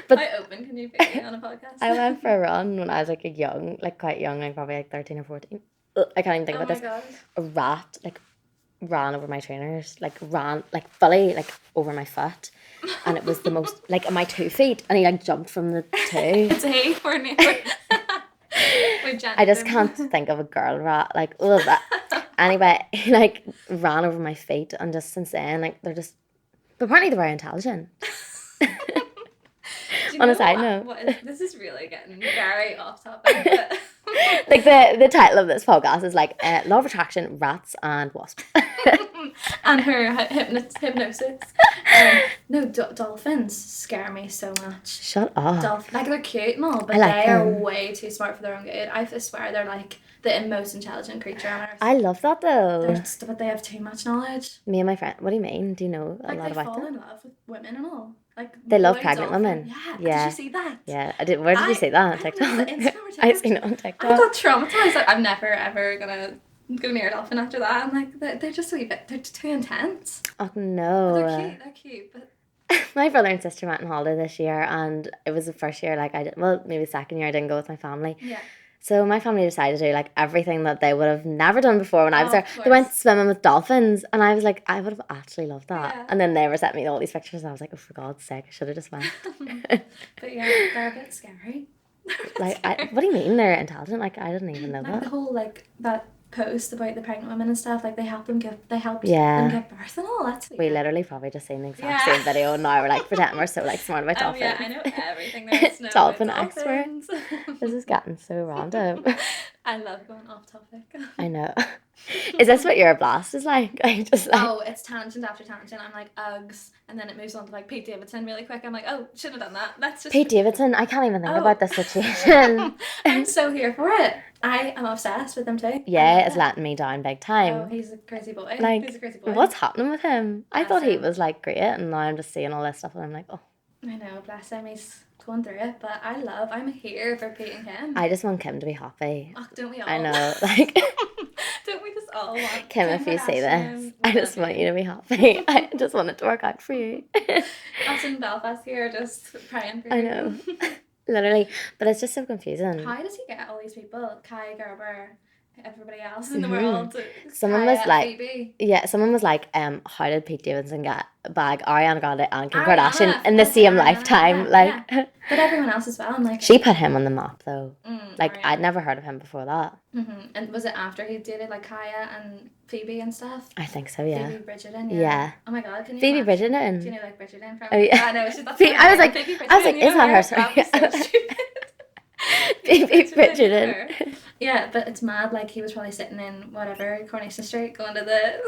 But how open can you be on a podcast? I went for a run when I was like quite young, like probably like 13 or 14. I can't even think about this. God. A rat like ran over my trainers, like ran like fully like over my foot, and it was the most like my 2 feet, and he like jumped from the 2. It's a hay for me. I just can't think of a girl rat like that. Anyway, he like ran over my feet, and just since then like but apparently they're very intelligent. On a side note, this is really getting very off topic. But like the title of this podcast is like Law of Attraction, Rats and Wasps. And her hypnosis. No, dolphins scare me so much. Shut up. Like they're cute and all, but like they are them. way too smart for their own good. I swear they're like the most intelligent creature on earth. I love that though. But they have too much knowledge. Me and my friend. What do you mean? Do you know a Like lot they about fall them? in love with women and all. Like They love boy pregnant dolphin. women. Yeah. Did you see that? Yeah, I did. Where did you see that? On TikTok? I seen it on TikTok. I got traumatized. Like, I'm never ever gonna go near a dolphin after that. I'm like, they're just a wee bit. They're too intense. Oh no. They're cute, but. My brother and sister went on holiday this year, and it was the first year like maybe the second year I didn't go with my family. Yeah. So my family decided to do like everything that they would have never done before when I was there. Of course. They went swimming with dolphins, and I was like, I would have actually loved that. Yeah. And then they were sent me all these pictures, and I was like, oh, for God's sake, I should have just went. But yeah, they're a bit scary. Like, what do you mean they're intelligent? Like, I didn't even know like that. The whole like that post about the pregnant women and stuff. Like they help them give birth and all. That's we literally probably just seen the exact same video, and now we're like pretending we're so like smart about dolphins. Yeah, I know everything there is to know Dolphin about experts. dolphins. This is getting so random. I love going off topic. I know. Is this what your blast is like? I just like. Oh, it's tangent after tangent. I'm like Uggs, and then it moves on to like Pete Davidson really quick. I'm like, oh, should have done that. Let's just Pete Davidson. I can't even think about this situation. I'm so here for it. I am obsessed with him too. Yeah, it's letting me down big time. Oh, he's a crazy boy. Like, he's a crazy boy. What's happening with him? I thought he him. was like great, and now I'm just seeing all this stuff, and I'm like, oh. I know, bless him. He's going through it, but I'm here for Pete and Kim. I just want Kim to be happy. Oh, don't we all? I know, like. Don't we just all want Kim, if you see this, I just want you to be happy. I just want it to work out for you. Us in Belfast here just praying for you. I know. Literally. But it's just so confusing. How does he get all these people? Kai Gerber, everybody else in the world. Someone Kaya, was like, Phoebe. yeah, someone was like, how did Pete Davidson get a bag Ariana Grande and Kim Ariana, Kardashian in the same lifetime? Yeah, like, yeah. But everyone else as well. I'm like, she put him on the map though. Like, Ariana. I'd never heard of him before that. And was it after he dated like Kaya and Phoebe and stuff? I think so, yeah. Phoebe Bridgerton, Yeah. Oh my God, can you Phoebe imagine? Bridgerton. Do you know like Bridgerton from? Oh yeah. I know, she's not. I was like, Phoebe Bridgerton, is that her? Sorry. That was so stupid. Phoebe Bridgerton. Yeah, but it's mad. Like he was probably sitting in whatever Coronation Street, going to the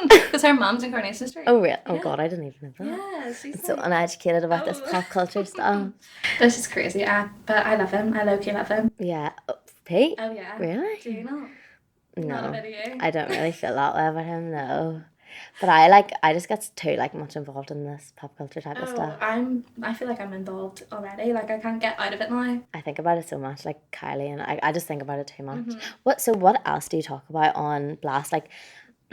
because her mom's in Coronation Street. Oh really? Oh Yeah. God, I didn't even know that. Yeah, she's I'm so uneducated about this pop culture stuff. This is crazy. But I love him. I low-key love him. Yeah. Pete? Oh yeah. Really? Do you not? No. Not a video. I don't really feel that way about him, no. But I just get too like much involved in this pop culture type of stuff. I feel like I'm involved already. Like I can't get out of it now. I think about it so much, like Kylie, and I just think about it too much. What else do you talk about on Blast? Like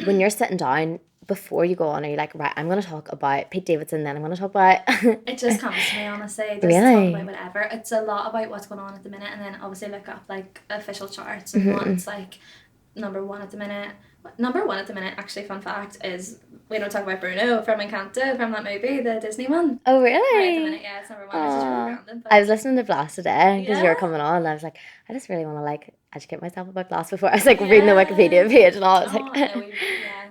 when you're sitting down before you go on, are you like, right, I'm going to talk about Pete Davidson, then I'm going to talk about... It just comes to me, honestly. Just Really? talk about whatever. It's a lot about what's going on at the minute, and then obviously look up like official charts and what's like number one at the minute. Number one at the minute, actually, fun fact, is we don't talk about Bruno from Encanto, from that movie, the Disney one. Oh, Right at the really? minute, yeah, it's number one. It's just really random. But I was listening to Blast today because you were Yeah. coming on, and I was like, I just really want to like educate myself about Blast before I was like reading the Wikipedia page and all. I was Oh, like, no,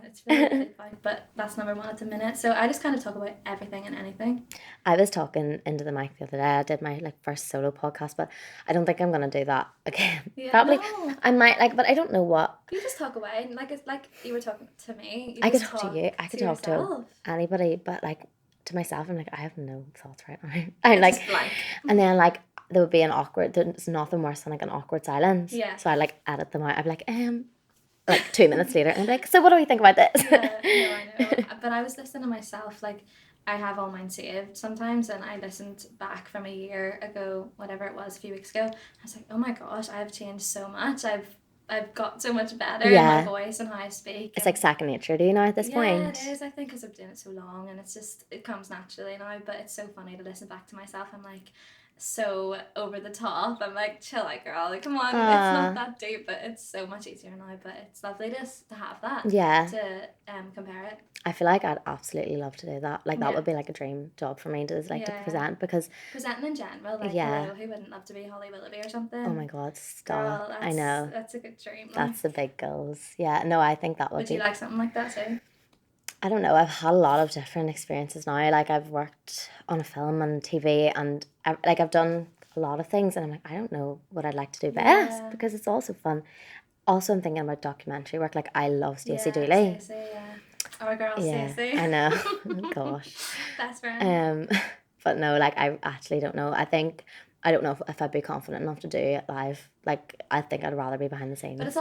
it's really good vibe, but that's number one at the minute. So I just kind of talk about everything and anything. I was talking into the mic the other day. I did my like first solo podcast, but I don't think I'm gonna do that again. Yeah, Probably no. I might like, but I don't know what. You just talk away, and like it's like you were talking to me. You I could just talk to you. I could talk yourself. to anybody, but like to myself, I'm like, I have no thoughts right now. I'm It's like, just blank. and then like there would be an awkward. There's nothing worse than like an awkward silence. Yeah. So I like edit them out. I'd be like, like 2 minutes later and I'm like, so what do we think about this? Yeah, no, I know. But I was listening to myself, like, I have all mine saved sometimes, and I listened back from a year ago, whatever it was, a few weeks ago. I was like, oh my gosh, I've changed so much. I've got so much better in my voice and how I speak. It's like second nature to you now at this point. Yeah, it is, I think, because I've been doing it so long, and it comes naturally now. But it's so funny to listen back to myself. I'm like, so over the top. I'm like, chill out, girl. Like, come on, it's not that deep, but it's so much easier now. But it's lovely to have that. Yeah. To compare it. I feel like I'd absolutely love to do that. Like, that would be like a dream job for me to to present, because presenting in general, like, hello, who wouldn't love to be Holly Willoughby or something? Oh my God, stop! Girl, I know that's a good dream. That's the big goals. Yeah, no, I think that would you like something like that too? I don't know. I've had a lot of different experiences now. Like, I've worked on a film and TV, and I've done a lot of things, and I'm like, I don't know what I'd like to do best, because it's also fun. Also, I'm thinking about documentary work. Like, I love Stacey Dooley. Our girl Stacey. I know. Gosh. Best friend. But no, like, I actually don't know. I don't know if I'd be confident enough to do it live. Like, I think I'd rather be behind the scenes. But it's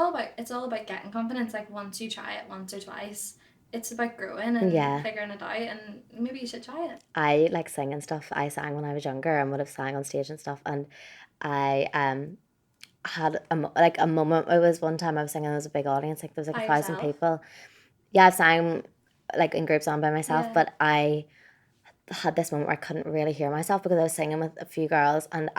all about getting confidence. Like, once you try it once or twice, it's about growing and figuring it out, and maybe you should try it. I like singing stuff. I sang when I was younger and would have sang on stage and stuff, and I had a moment. It was one time I was singing, there was a big audience, like there was like 1,000 people. Yeah, I've sang like in groups on by myself, but I had this moment where I couldn't really hear myself because I was singing with a few girls, and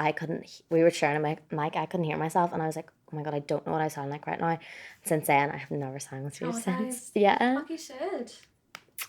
we were sharing a mic, I couldn't hear myself, and I was like, oh my God, I don't know what I sound like right now. Since then, I have never sang on stage since. Yeah. Fuck, you should.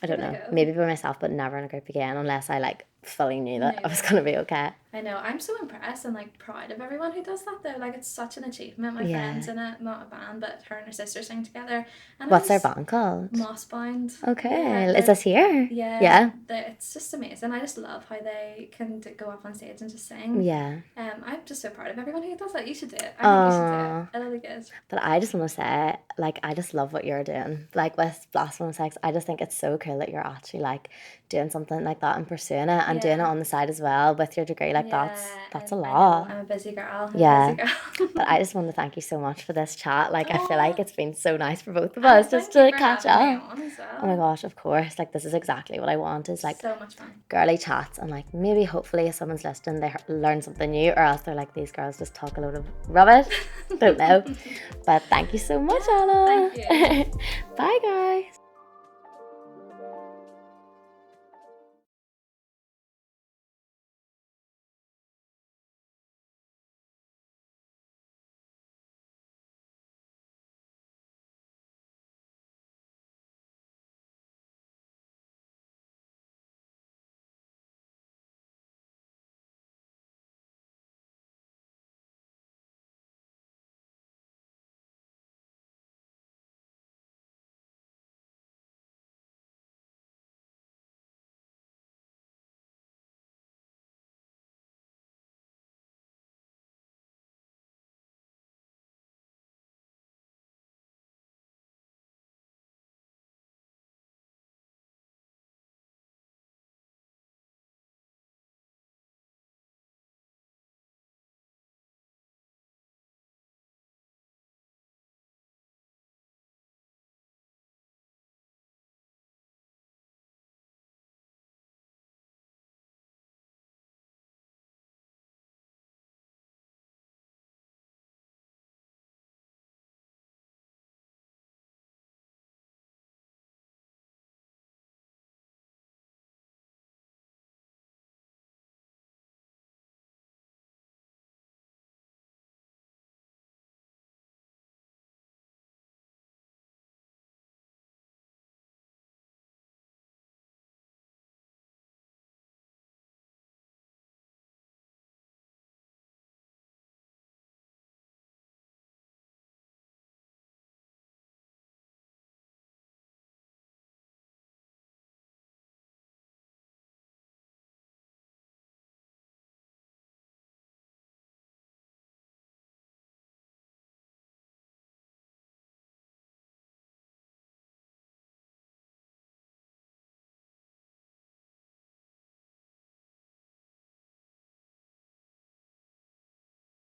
I don't know. Maybe by myself, but never in a group again, unless I like fully knew that I was going to be okay. I know. I'm so impressed and like proud of everyone who does that though. Like, it's such an achievement. My friend's in it, not a band, but her and her sister sing together. And what's their band called? Mossbound. Okay. Yeah, is this here? Yeah. It's just amazing. I just love how they can go up on stage and just sing. Yeah. I'm just so proud of everyone who does that. You should do it. I think you should do it. It'll be good. But I just want to say, like, I just love what you're doing. Like, with Blasphemous Sex, I just think it's so cool that you're actually like doing something like that and pursuing it and doing it on the side as well with your degree. Like, that's a lot. I'm a busy girl. But I just want to thank you so much for this chat. Like, I feel like it's been so nice for both of us just to catch up. Oh my gosh, of course. Like, this is exactly what I want, is like so much fun, girly chats, and like maybe hopefully if someone's listening they learn something new, or else they're like, these girls just talk a load of rubbish. Don't know. But thank you so much, Anna. Thank you. Bye guys.